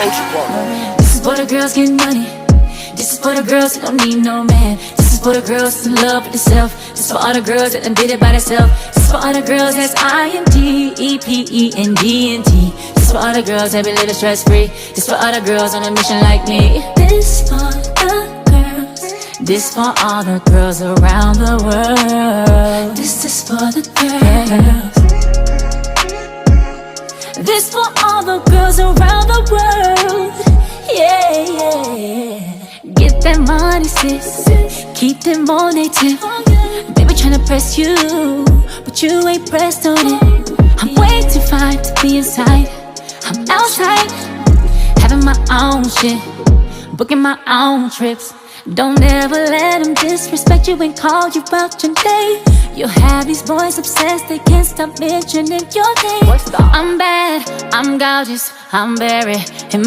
This is for the girls getting money. This is for the girls that don't need no man. This is for the girls that's in love with themselves. This is for all the girls that done did it by themselves. This is for all the girls that's IMDEPENDNT. This is for all the girls that be living stress free. This is for all the girls on a mission like me. This for the girls. This for all the girls around the world. This is for the girls. This for all the girls around the world. Yeah, yeah. Get that money, sis. Keep them on they tip. They be tryna press you, but you ain't pressed on it. I'm way too fine to be inside. I'm outside, having my own shit, booking my own trips. Don't ever let them disrespect you and call you out your name. You'll have these boys obsessed, they can't stop mentioning your name. I'm bad, I'm gorgeous, I'm very important.